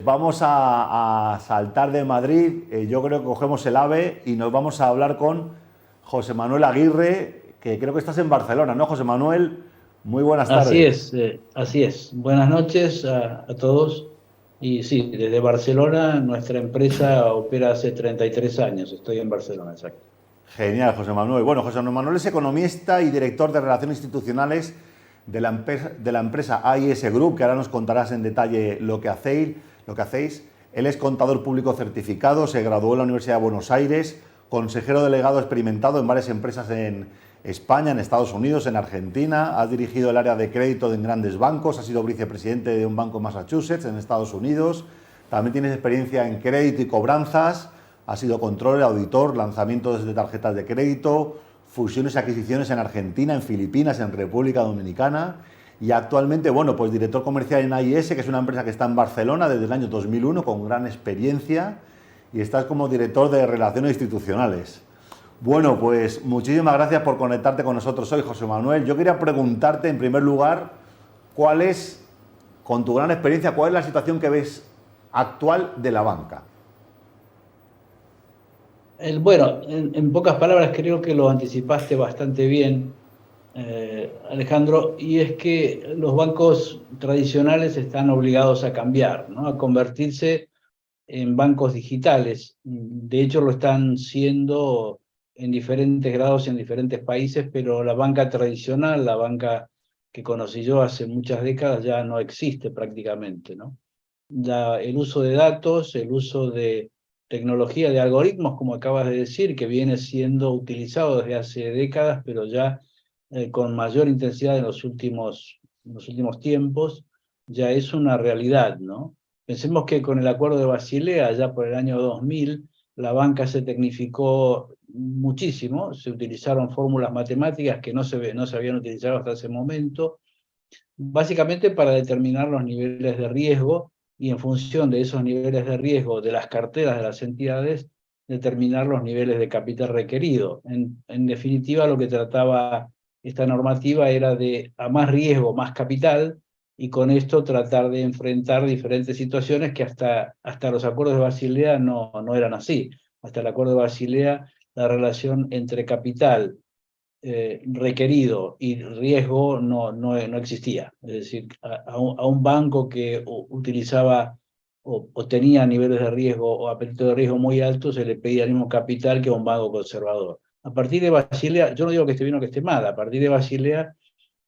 vamos a saltar de Madrid. Yo creo que cogemos el AVE y nos vamos a hablar con José Manuel Aguirre, que creo que estás en Barcelona, ¿no, José Manuel? Muy buenas Así tardes. es, así es. Buenas noches a todos. Y sí, desde Barcelona nuestra empresa opera hace 33 años. Estoy en Barcelona, exacto. Genial, José Manuel. Bueno, José Manuel es economista y director de Relaciones Institucionales de la empresa AIS Group, que ahora nos contarás en detalle lo que hacéis. Él es contador público certificado, se graduó en la Universidad de Buenos Aires, consejero delegado experimentado en varias empresas en España, en Estados Unidos, en Argentina, ha dirigido el área de crédito en grandes bancos, ha sido vicepresidente de un banco en Massachusetts, en Estados Unidos, también tienes experiencia en crédito y cobranzas, ha sido controller, auditor, lanzamientos de tarjetas de crédito, fusiones y adquisiciones en Argentina, en Filipinas, en República Dominicana y actualmente, bueno, pues director comercial en AIS, que es una empresa que está en Barcelona desde el año 2001 con gran experiencia y estás como director de Relaciones Institucionales. Bueno, pues muchísimas gracias por conectarte con nosotros hoy, José Manuel. Yo quería preguntarte en primer lugar, ¿cuál es, con tu gran experiencia, cuál es la situación que ves actual de la banca? Bueno, en pocas palabras creo que lo anticipaste bastante bien, Alejandro, y es que los bancos tradicionales están obligados a cambiar, ¿no? A convertirse en bancos digitales. De hecho, lo están siendo en diferentes grados en diferentes países, pero la banca tradicional, la banca que conocí yo hace muchas décadas, ya no existe prácticamente, ¿no? El uso de datos, el uso de tecnología, de algoritmos, como acabas de decir, que viene siendo utilizado desde hace décadas, pero ya con mayor intensidad en los últimos tiempos, ya es una realidad, ¿no? Pensemos que con el Acuerdo de Basilea, ya por el año 2000, la banca se tecnificó muchísimo, se utilizaron fórmulas matemáticas que no se habían utilizado hasta ese momento, básicamente para determinar los niveles de riesgo y en función de esos niveles de riesgo de las carteras de las entidades, determinar los niveles de capital requerido. En definitiva, lo que trataba esta normativa era de a más riesgo, más capital, y con esto tratar de enfrentar diferentes situaciones que hasta los acuerdos de Basilea no eran así. Hasta el acuerdo de Basilea, la relación entre capital requerido y riesgo no existía. Es decir, a un banco que utilizaba o tenía niveles de riesgo o apetito de riesgo muy altos, se le pedía el mismo capital que a un banco conservador. A partir de Basilea, yo no digo que esté bien o que esté mal, a partir de Basilea,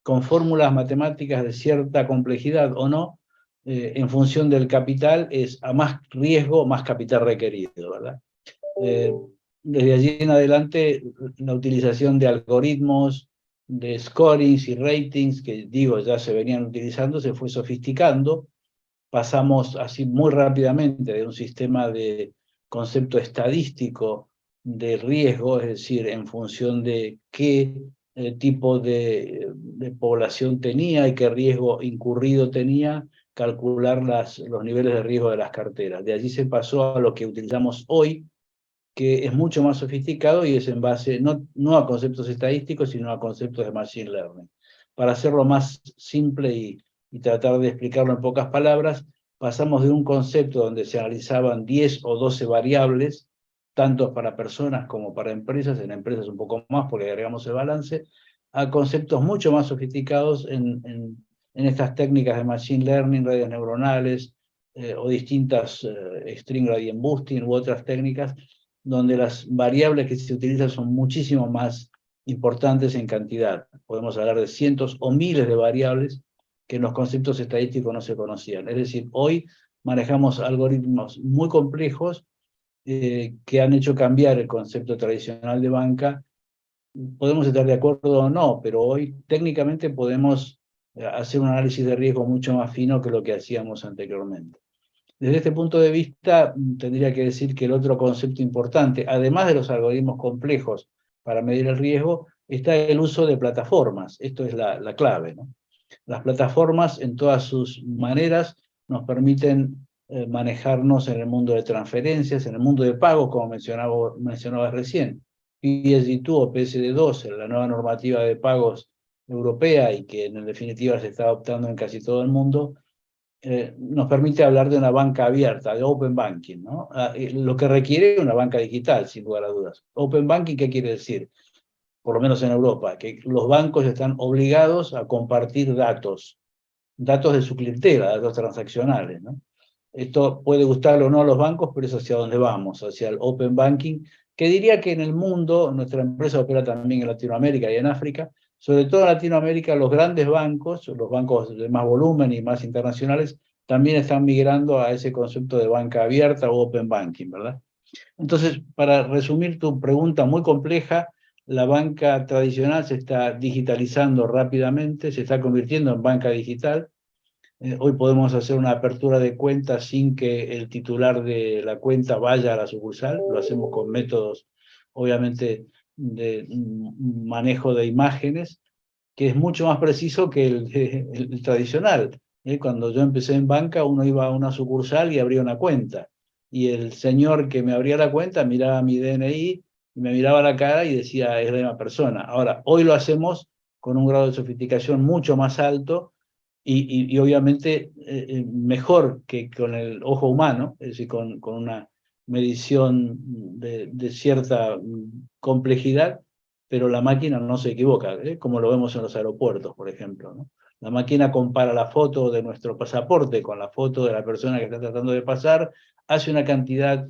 con fórmulas matemáticas de cierta complejidad o no, en función del capital, es a más riesgo, más capital requerido, ¿verdad? Eh, Desde allí en adelante, la utilización de algoritmos, de scorings y ratings, que digo, ya se venían utilizando, se fue sofisticando. Pasamos así muy rápidamente de un sistema de concepto estadístico de riesgo, es decir, en función de qué tipo de población tenía y qué riesgo incurrido tenía, calcular los niveles de riesgo de las carteras. De allí se pasó a lo que utilizamos hoy, que es mucho más sofisticado y es en base no a conceptos estadísticos, sino a conceptos de Machine Learning. Para hacerlo más simple y tratar de explicarlo en pocas palabras, pasamos de un concepto donde se analizaban 10 o 12 variables, tanto para personas como para empresas, en empresas un poco más porque agregamos el balance, a conceptos mucho más sofisticados en estas técnicas de Machine Learning, redes neuronales, o distintas String Gradient Boosting u otras técnicas donde las variables que se utilizan son muchísimo más importantes en cantidad. Podemos hablar de cientos o miles de variables que en los conceptos estadísticos no se conocían. Es decir, hoy manejamos algoritmos muy complejos que han hecho cambiar el concepto tradicional de banca. Podemos estar de acuerdo o no, pero hoy técnicamente podemos hacer un análisis de riesgo mucho más fino que lo que hacíamos anteriormente. Desde este punto de vista, tendría que decir que el otro concepto importante, además de los algoritmos complejos para medir el riesgo, está el uso de plataformas. Esto es la clave, ¿no? Las plataformas, en todas sus maneras, nos permiten manejarnos en el mundo de transferencias, en el mundo de pagos, como mencionabas recién. PSD2 o PSD2, la nueva normativa de pagos europea y que en definitiva se está adoptando en casi todo el mundo, nos permite hablar de una banca abierta, de Open Banking, ¿no? Lo que requiere una banca digital, sin lugar a dudas. Open Banking, ¿qué quiere decir? Por lo menos en Europa, que los bancos están obligados a compartir datos de su clientela, datos transaccionales, ¿no? Esto puede gustarle o no a los bancos, pero es hacia donde vamos, hacia el Open Banking, que diría que en el mundo, nuestra empresa opera también en Latinoamérica y en África, sobre todo en Latinoamérica, los grandes bancos, los bancos de más volumen y más internacionales, también están migrando a ese concepto de banca abierta o Open Banking, ¿verdad? Entonces, para resumir tu pregunta muy compleja, la banca tradicional se está digitalizando rápidamente, se está convirtiendo en banca digital. Hoy podemos hacer una apertura de cuenta sin que el titular de la cuenta vaya a la sucursal. Lo hacemos con métodos, obviamente, de manejo de imágenes, que es mucho más preciso que el tradicional. Cuando yo empecé en banca, uno iba a una sucursal y abría una cuenta. Y el señor que me abría la cuenta miraba mi DNI, y me miraba la cara y decía, es la misma persona. Ahora, hoy lo hacemos con un grado de sofisticación mucho más alto y obviamente mejor que con el ojo humano, es decir, con una medición de cierta complejidad, pero la máquina no se equivoca, como lo vemos en los aeropuertos, por ejemplo, ¿no? La máquina compara la foto de nuestro pasaporte con la foto de la persona que está tratando de pasar, hace una cantidad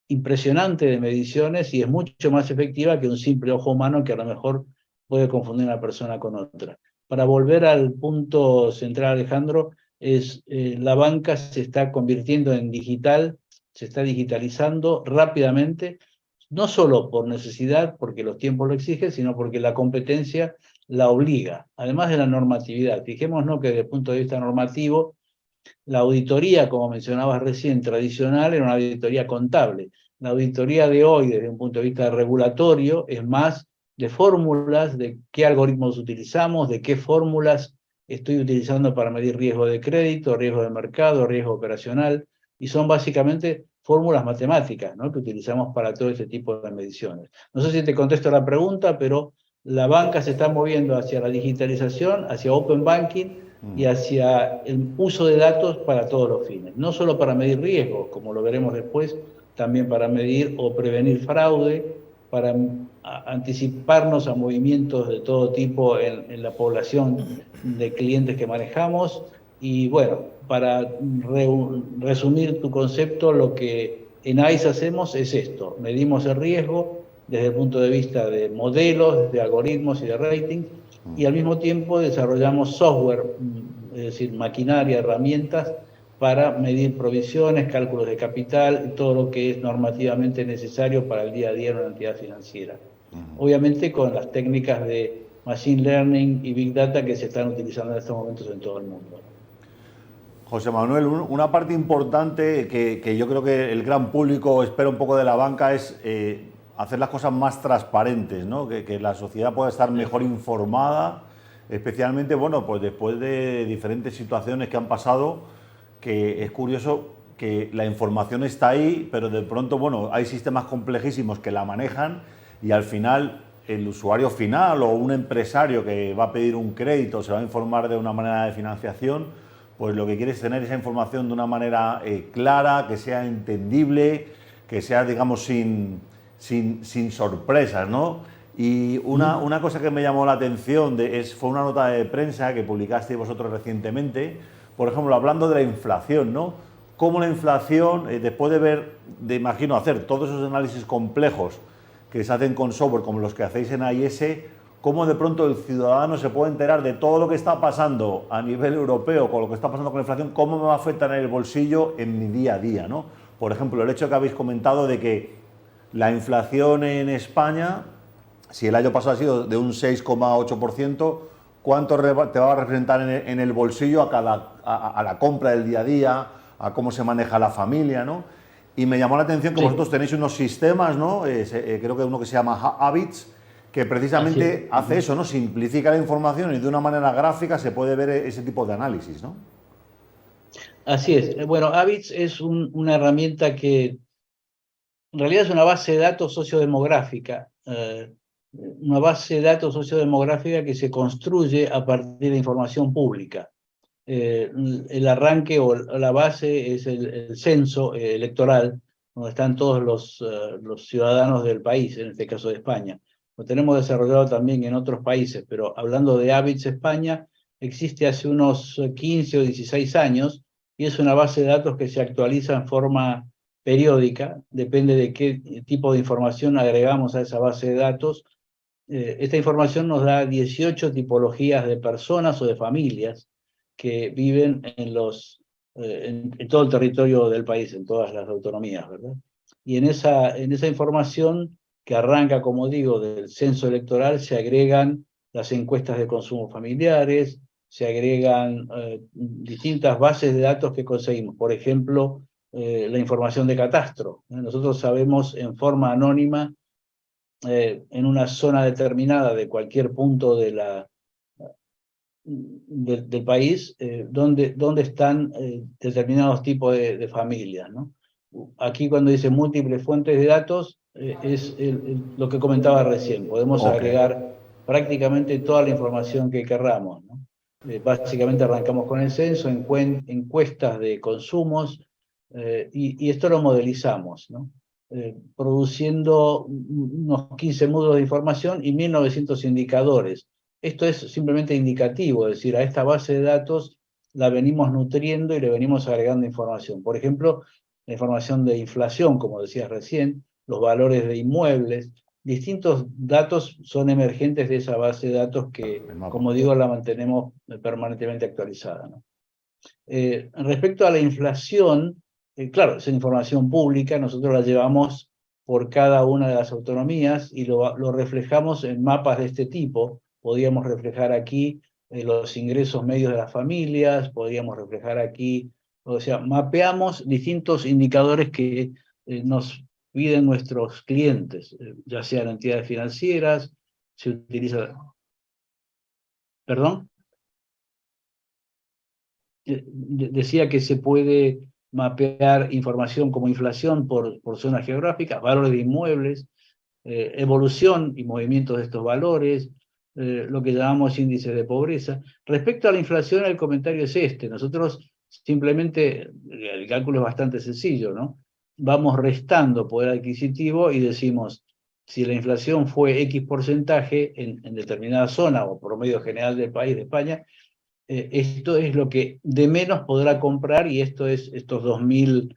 impresionante de mediciones y es mucho más efectiva que un simple ojo humano que a lo mejor puede confundir a una persona con otra. Para volver al punto central, Alejandro, la banca se está convirtiendo en digital, se está digitalizando rápidamente, no solo por necesidad, porque los tiempos lo exigen, sino porque la competencia la obliga, además de la normatividad. Fijémonos que desde el punto de vista normativo, la auditoría, como mencionabas recién, tradicional, era una auditoría contable. La auditoría de hoy, desde un punto de vista regulatorio, es más de fórmulas, de qué algoritmos utilizamos, de qué fórmulas estoy utilizando para medir riesgo de crédito, riesgo de mercado, riesgo operacional, y son básicamente fórmulas matemáticas, ¿no?, que utilizamos para todo este tipo de mediciones. No sé si te contesto la pregunta, pero la banca se está moviendo hacia la digitalización, hacia Open Banking, y hacia el uso de datos para todos los fines. No solo para medir riesgos, como lo veremos después, también para medir o prevenir fraude, para anticiparnos a movimientos de todo tipo en la población de clientes que manejamos. Y bueno, para resumir tu concepto, lo que en ICE hacemos es esto: medimos el riesgo desde el punto de vista de modelos, de algoritmos y de rating, y al mismo tiempo desarrollamos software, es decir, maquinaria, herramientas para medir provisiones, cálculos de capital y todo lo que es normativamente necesario para el día a día en una entidad financiera. Obviamente con las técnicas de Machine Learning y Big Data que se están utilizando en estos momentos en todo el mundo. José Manuel, una parte importante que yo creo que el gran público espera un poco de la banca es hacer las cosas más transparentes, ¿no? Que la sociedad pueda estar mejor informada, especialmente, bueno, pues después de diferentes situaciones que han pasado, que es curioso que la información está ahí, pero de pronto, bueno, hay sistemas complejísimos que la manejan y al final el usuario final o un empresario que va a pedir un crédito se va a informar de una manera de financiación, pues lo que quiere es tener esa información de una manera clara, que sea entendible, que sea, digamos, sin sorpresas, ¿no? Y una cosa que me llamó la atención fue una nota de prensa que publicasteis vosotros recientemente, por ejemplo, hablando de la inflación, ¿no? Cómo la inflación, después de imagino, hacer todos esos análisis complejos que se hacen con software como los que hacéis en AIS, cómo de pronto el ciudadano se puede enterar de todo lo que está pasando a nivel europeo, con lo que está pasando con la inflación, cómo me va a afectar en el bolsillo en mi día a día, ¿no? Por ejemplo, el hecho que habéis comentado de que la inflación en España, si el año pasado ha sido de un 6,8%, ¿cuánto te va a representar en el bolsillo a la compra del día a día, a cómo se maneja la familia, ¿no? Y me llamó la atención que vosotros tenéis unos sistemas, ¿no? Creo que uno que se llama Habits, que precisamente hace eso, ¿no? Simplifica la información y de una manera gráfica se puede ver ese tipo de análisis, ¿no? Así es. Bueno, Habits es una herramienta que en realidad es una base de datos sociodemográfica, una base de datos sociodemográfica que se construye a partir de información pública. el arranque o la base es el censo electoral, donde están todos los ciudadanos del país, en este caso de España. Lo tenemos desarrollado también en otros países, pero hablando de Habits España, existe hace unos 15 o 16 años, y es una base de datos que se actualiza en forma periódica, depende de qué tipo de información agregamos a esa base de datos. Esta información nos da 18 tipologías de personas o de familias que viven en todo el territorio del país, en todas las autonomías, ¿verdad? Y en esa información que arranca, como digo, del censo electoral, se agregan las encuestas de consumo familiares, se agregan distintas bases de datos que conseguimos. Por ejemplo, la información de catastro. Nosotros sabemos en forma anónima, en una zona determinada de cualquier punto del país, dónde están determinados tipos de familias, ¿no? Aquí cuando dice múltiples fuentes de datos, es lo que comentaba recién. Podemos agregar prácticamente toda la información que querramos, ¿no? Básicamente arrancamos con el censo, encuestas de consumos, y esto lo modelizamos, ¿no? Produciendo unos 15 módulos de información y 1900 indicadores. Esto es simplemente indicativo, es decir, a esta base de datos la venimos nutriendo y le venimos agregando información. Por ejemplo, la información de inflación, como decías recién, los valores de inmuebles, distintos datos son emergentes de esa base de datos que, como digo, la mantenemos permanentemente actualizada, ¿no? Respecto a la inflación, claro, es información pública, nosotros la llevamos por cada una de las autonomías y lo reflejamos en mapas de este tipo. Podríamos reflejar aquí los ingresos medios de las familias, podríamos reflejar aquí, o sea, mapeamos distintos indicadores que nos piden nuestros clientes, ya sean entidades financieras, se utiliza... ¿Perdón? Decía que se puede mapear información como inflación por zonas geográficas, valores de inmuebles, evolución y movimientos de estos valores, lo que llamamos índices de pobreza. Respecto a la inflación, el comentario es este. Nosotros simplemente, el cálculo es bastante sencillo, ¿no? Vamos restando poder adquisitivo y decimos, si la inflación fue X porcentaje en determinada zona o promedio general del país, de España, esto es lo que de menos podrá comprar, y esto es estos 2.000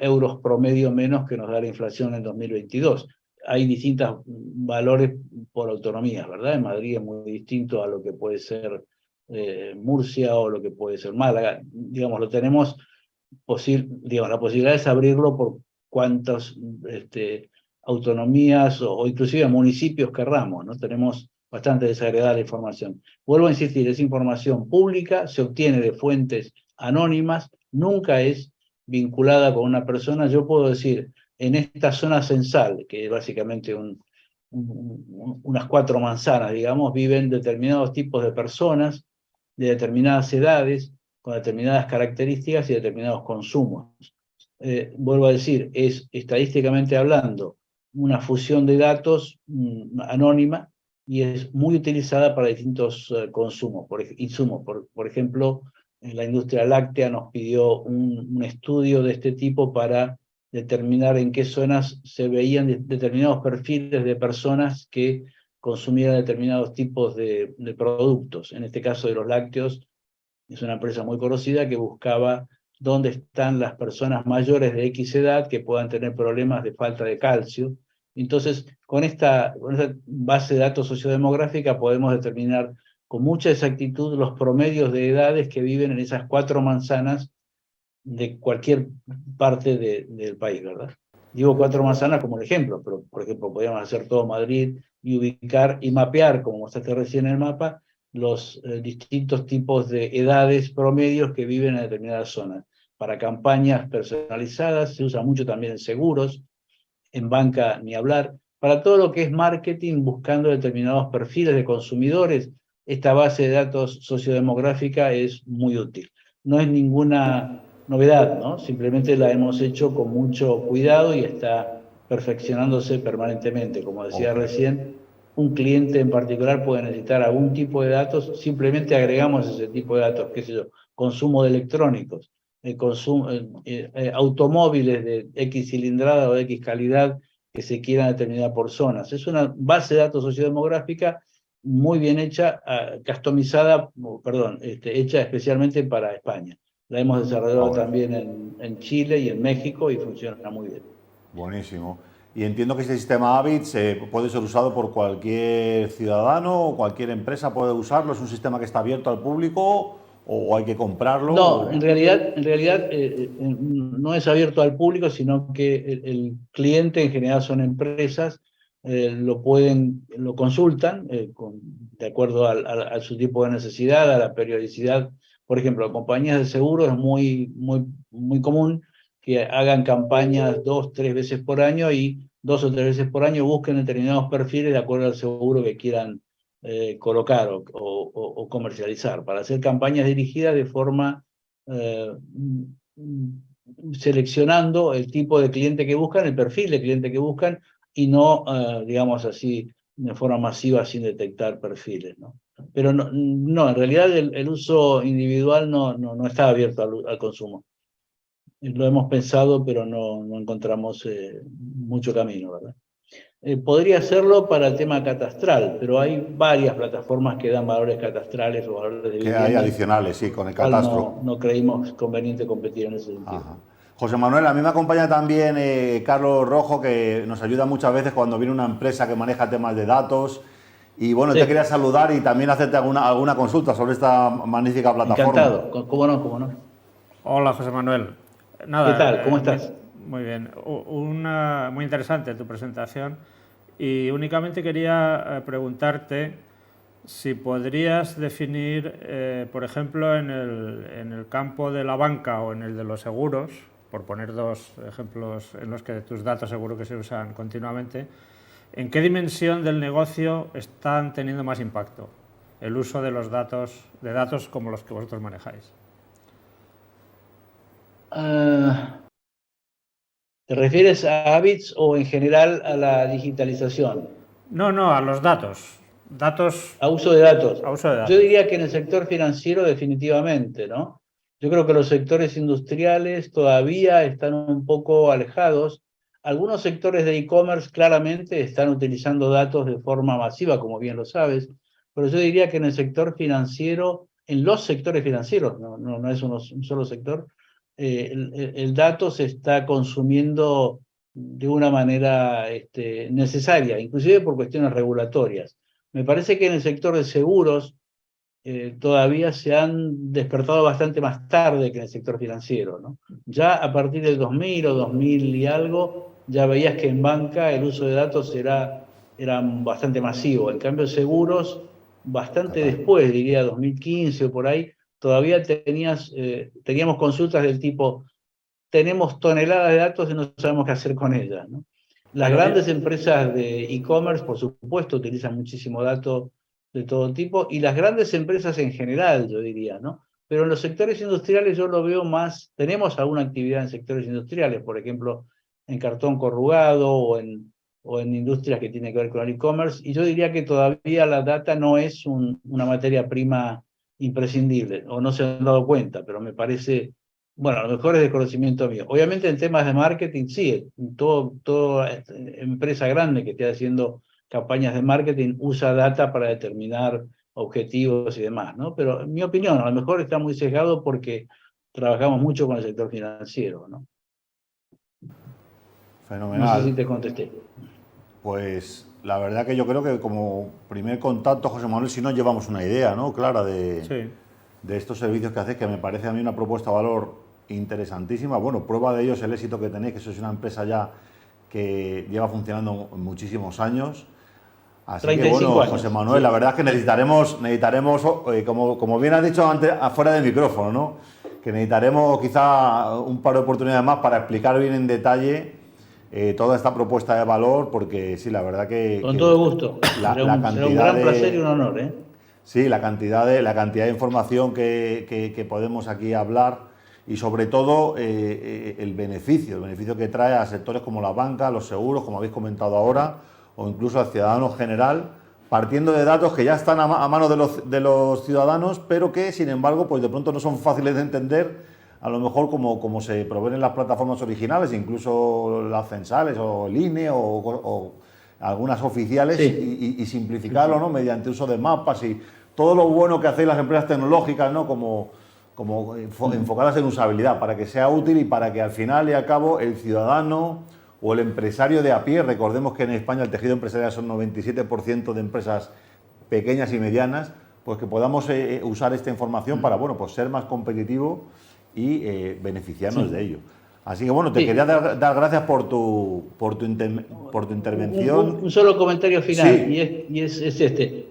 euros promedio menos que nos da la inflación en 2022. Hay distintos valores por autonomías, ¿verdad? En Madrid es muy distinto a lo que puede ser Murcia o lo que puede ser Málaga. Digamos, lo tenemos, digamos, la posibilidad es abrirlo por cuántas autonomías o inclusive municipios querramos, ¿no? Tenemos bastante desagregada la información. Vuelvo a insistir, es información pública, se obtiene de fuentes anónimas, nunca es vinculada con una persona. Yo puedo decir, en esta zona censal, que es básicamente unas 4 manzanas, digamos, viven determinados tipos de personas, de determinadas edades, con determinadas características y determinados consumos. Vuelvo a decir, es estadísticamente hablando una fusión de datos anónima, y es muy utilizada para distintos consumos, insumos. Por ejemplo, la industria láctea nos pidió un estudio de este tipo para determinar en qué zonas se veían determinados perfiles de personas que consumieran determinados tipos de productos. En este caso de los lácteos, es una empresa muy conocida que buscaba dónde están las personas mayores de X edad que puedan tener problemas de falta de calcio. Entonces, con esta base de datos sociodemográfica podemos determinar con mucha exactitud los promedios de edades que viven en esas 4 manzanas de cualquier parte del país, ¿verdad? Digo 4 manzanas como un ejemplo, pero por ejemplo podríamos hacer todo Madrid y ubicar y mapear, como mostraste recién en el mapa, los distintos tipos de edades promedios que viven en determinadas zonas. Para campañas personalizadas se usa mucho también en seguros, en banca ni hablar. Para todo lo que es marketing, buscando determinados perfiles de consumidores, esta base de datos sociodemográfica es muy útil. No es ninguna novedad, ¿no? Simplemente la hemos hecho con mucho cuidado y está perfeccionándose permanentemente. Como decía recién, un cliente en particular puede necesitar algún tipo de datos, simplemente agregamos ese tipo de datos, qué sé yo, consumo de electrónicos, automóviles de X cilindrada o de X calidad que se quieran determinar por zonas. Es una base de datos sociodemográfica muy bien hecha, hecha especialmente para España. La hemos desarrollado también en Chile y en México y funciona muy bien. Buenísimo. Y entiendo que este sistema Habits puede ser usado por cualquier ciudadano o cualquier empresa puede usarlo. ¿Es un sistema que está abierto al público o hay que comprarlo? No, en realidad no es abierto al público, sino que el cliente en general son empresas, lo consultan de acuerdo a su tipo de necesidad, a la periodicidad. Por ejemplo, compañías de seguros es muy común que hagan campañas 2, 3 veces por año y 2 o 3 veces por año busquen determinados perfiles de acuerdo al seguro que quieran colocar o comercializar, para hacer campañas dirigidas de forma seleccionando el tipo de cliente que buscan, el perfil de cliente que buscan, y no, digamos así, de forma masiva sin detectar perfiles, ¿no? Pero no, en realidad el uso individual no está abierto al consumo. Lo hemos pensado, pero no encontramos mucho camino, ¿verdad? Podría hacerlo para el tema catastral, pero hay varias plataformas que dan valores catastrales o valores de vivienda. Que hay adicionales, sí, con el catastro. No creímos conveniente competir en ese sentido. Ajá. José Manuel, a mí me acompaña también Carlos Rojo, que nos ayuda muchas veces cuando viene una empresa que maneja temas de datos. Y bueno, sí, te quería saludar y también hacerte alguna consulta sobre esta magnífica plataforma. Encantado, cómo no. Hola, José Manuel. Nada, ¿qué tal? ¿Cómo estás? Muy bien. Muy interesante tu presentación. Y únicamente quería preguntarte si podrías definir, por ejemplo, en el campo de la banca o en el de los seguros, por poner dos ejemplos en los que tus datos seguro que se usan continuamente, ¿en qué dimensión del negocio están teniendo más impacto el uso de los datos como los que vosotros manejáis? ¿Te refieres a Habits o en general a la digitalización? No, a los datos. A uso de datos. A uso de datos. Yo diría que en el sector financiero definitivamente, ¿no? Yo creo que los sectores industriales todavía están un poco alejados. Algunos sectores de e-commerce claramente están utilizando datos de forma masiva, como bien lo sabes, pero yo diría que en el sector financiero, en los sectores financieros, no es un solo sector, el dato se está consumiendo de una manera necesaria, inclusive por cuestiones regulatorias. Me parece que en el sector de seguros todavía se han despertado bastante más tarde que en el sector financiero, ¿no? Ya a partir del 2000 o 2000 y algo, ya veías que en banca el uso de datos era bastante masivo. En cambio, seguros, bastante después, diría 2015 o por ahí, todavía teníamos consultas del tipo, tenemos toneladas de datos y no sabemos qué hacer con ellas, ¿no? Las grandes empresas de e-commerce, por supuesto, utilizan muchísimo dato de todo tipo, y las grandes empresas en general, yo diría, ¿no? Pero en los sectores industriales yo lo veo más, tenemos alguna actividad en sectores industriales, por ejemplo, en cartón corrugado o en industrias que tienen que ver con el e-commerce, y yo diría que todavía la data no es una materia prima imprescindible, o no se han dado cuenta, pero me parece, bueno, a lo mejor es desconocimiento mío. Obviamente en temas de marketing, sí, toda empresa grande que esté haciendo campañas de marketing usa data para determinar objetivos y demás, ¿no? Pero en mi opinión, a lo mejor está muy sesgado porque trabajamos mucho con el sector financiero, ¿no? Fenomenal. No sé si te contesté. Pues la verdad que yo creo que como primer contacto, José Manuel, si nos llevamos una idea, ¿no? Clara de estos servicios que hacéis, que me parece a mí una propuesta de valor interesantísima. Bueno, prueba de ello es el éxito que tenéis, que sois una empresa ya que lleva funcionando muchísimos años. Así que bueno, años. José Manuel, sí. La verdad es que necesitaremos como bien has dicho antes, afuera del micrófono, ¿no? Que necesitaremos quizá un par de oportunidades más para explicar bien en detalle toda esta propuesta de valor, porque sí, la verdad que... Con todo gusto. Será un gran placer y un honor, ¿eh? Sí, la cantidad de información que podemos aquí hablar y sobre todo el beneficio que trae a sectores como la banca, los seguros, como habéis comentado ahora, o incluso al ciudadano general, partiendo de datos que ya están a mano de los ciudadanos, pero que, sin embargo, pues de pronto no son fáciles de entender, a lo mejor como se proveen en las plataformas originales, incluso las censales o el INE o algunas oficiales, Sí. y simplificarlo, ¿no? Mediante uso de mapas y todo lo bueno que hacen las empresas tecnológicas, ¿no? Como enfocadas en usabilidad, para que sea útil y para que al final y al cabo el ciudadano o el empresario de a pie, recordemos que en España el tejido empresarial son 97% de empresas pequeñas y medianas, pues que podamos usar esta información para, bueno, pues ser más competitivo y beneficiarnos de ello. Así que bueno, te quería dar gracias por tu intervención. Un solo comentario final, Sí. y es este.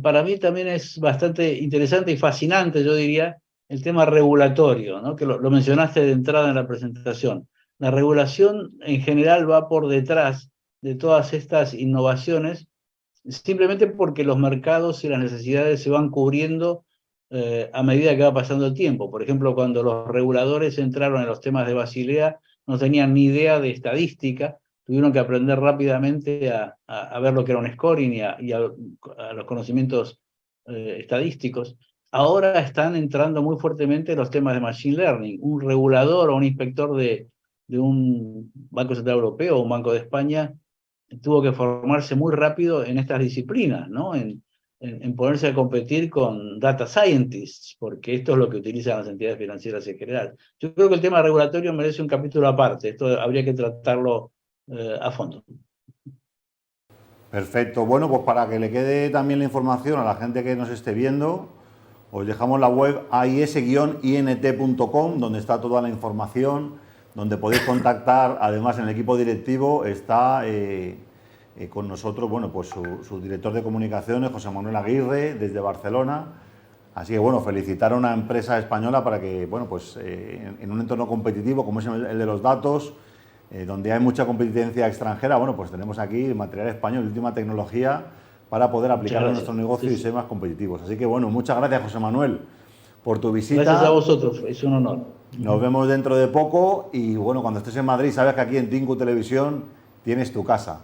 Para mí también es bastante interesante y fascinante, yo diría, el tema regulatorio, ¿no? Que lo mencionaste de entrada en la presentación. La regulación en general va por detrás de todas estas innovaciones, simplemente porque los mercados y las necesidades se van cubriendo a medida que va pasando el tiempo. Por ejemplo, cuando los reguladores entraron en los temas de Basilea, no tenían ni idea de estadística, tuvieron que aprender rápidamente a ver lo que era un scoring y a los conocimientos estadísticos. Ahora están entrando muy fuertemente los temas de Machine Learning. Un regulador o un inspector de un Banco Central Europeo o un Banco de España tuvo que formarse muy rápido en estas disciplinas, ¿no? En ponerse a competir con data scientists, porque esto es lo que utilizan las entidades financieras en general. Yo creo que el tema regulatorio merece un capítulo aparte, esto habría que tratarlo a fondo. Perfecto. Bueno, pues para que le quede también la información a la gente que nos esté viendo, os dejamos la web ais-int.com, donde está toda la información, donde podéis contactar. Además, en el equipo directivo está con nosotros, bueno, pues su director de comunicaciones, José Manuel Aguirre, desde Barcelona. Así que, bueno, felicitar a una empresa española para que, bueno, pues en un entorno competitivo como es el de los datos, donde hay mucha competencia extranjera, bueno, pues tenemos aquí material español, última tecnología, para poder aplicarlo en nuestro negocio y ser más competitivos. Así que, bueno, muchas gracias, José Manuel, por tu visita. Gracias a vosotros, es un honor. Nos vemos dentro de poco y, bueno, cuando estés en Madrid, sabes que aquí en Tinku Televisión tienes tu casa.